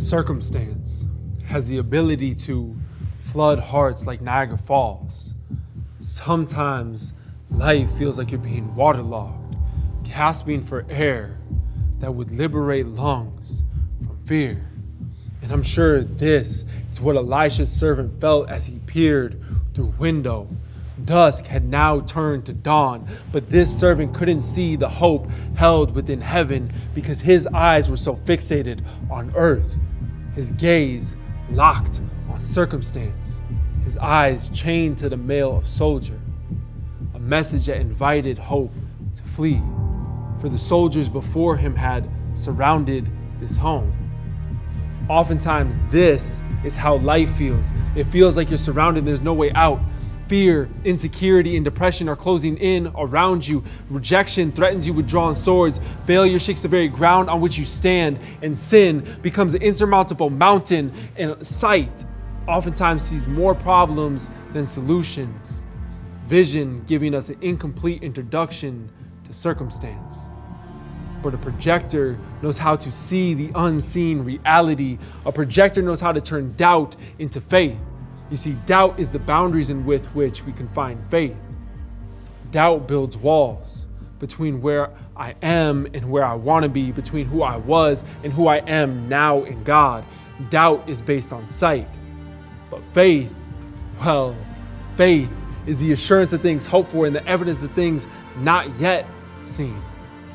Circumstance has the ability to flood hearts like Niagara Falls. Sometimes life feels like you're being waterlogged, gasping for air that would liberate lungs from fear. And I'm sure this is what Elisha's servant felt as he peered through window. Dusk had now turned to dawn, but this servant couldn't see the hope held within heaven because his eyes were so fixated on earth. His gaze locked on circumstance, his eyes chained to the mail of soldier, a message that invited hope to flee, for the soldiers before him had surrounded this home. Oftentimes, this is how life feels. It feels like you're surrounded, there's no way out. Fear, insecurity, and depression are closing in around you. Rejection threatens you with drawn swords. Failure shakes the very ground on which you stand. And sin becomes an insurmountable mountain. And sight oftentimes sees more problems than solutions. Vision giving us an incomplete introduction to circumstance. But a projector knows how to see the unseen reality. A projector knows how to turn doubt into faith. You see, doubt is the boundaries in with which we can find faith. Doubt builds walls between where I am and where I want to be, between who I was and who I am now in God. Doubt is based on sight. But faith, well, faith is the assurance of things hoped for and the evidence of things not yet seen.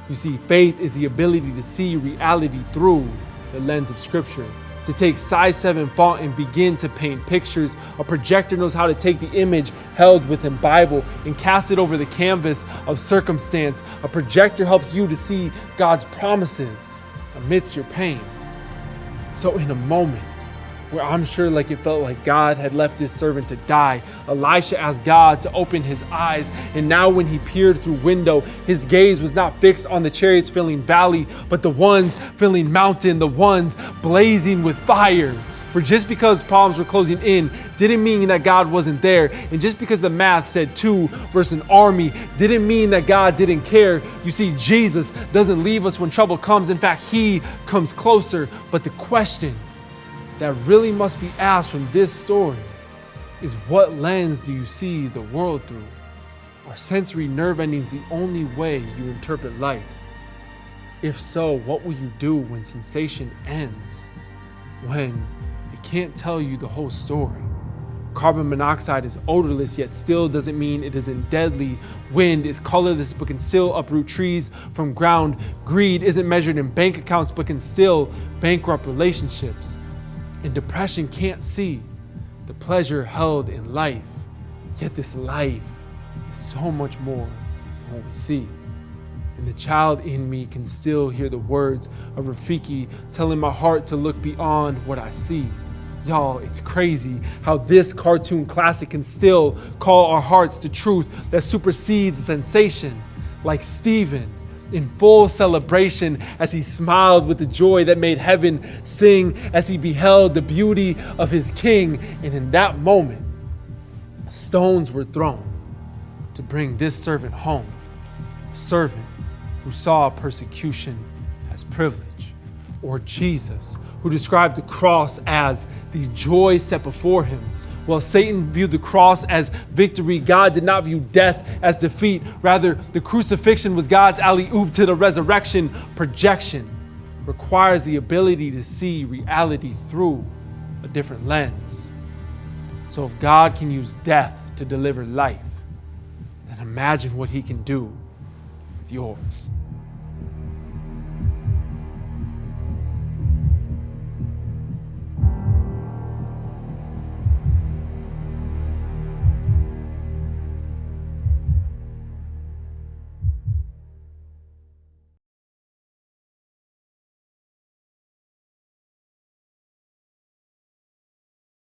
You see, faith is the ability to see reality through the lens of Scripture. To take size 7 font and begin to paint pictures. A projector knows how to take the image held within Bible and cast it over the canvas of circumstance. A projector helps you to see God's promises amidst your pain. So in a moment where I'm sure like it felt like God had left this servant to die, Elisha asked God to open his eyes. And now when he peered through window, his gaze was not fixed on the chariots filling valley, but the ones filling mountain, the ones blazing with fire. For just because problems were closing in didn't mean that God wasn't there. And just because the math said 2 versus an army didn't mean that God didn't care. You see, Jesus doesn't leave us when trouble comes. In fact, he comes closer. But the question that really must be asked from this story is, what lens do you see the world through? Are sensory nerve endings the only way you interpret life? If so, what will you do when sensation ends? When it can't tell you the whole story? Carbon monoxide is odorless, yet still doesn't mean it isn't deadly. Wind is colorless, but can still uproot trees from ground. Greed isn't measured in bank accounts, but can still bankrupt relationships. And depression can't see the pleasure held in life. Yet this life is so much more than what we see. And the child in me can still hear the words of Rafiki telling my heart to look beyond what I see. Y'all, it's crazy how this cartoon classic can still call our hearts to truth that supersedes sensation. Like Stephen, in full celebration as he smiled with the joy that made heaven sing as he beheld the beauty of his king. And in that moment, stones were thrown to bring this servant home, a servant who saw persecution as privilege, or Jesus, who described the cross as the joy set before him. While Satan viewed the cross as victory, God did not view death as defeat. Rather, the crucifixion was God's alley-oop to the resurrection. Projection requires the ability to see reality through a different lens. So if God can use death to deliver life, then imagine what he can do with yours.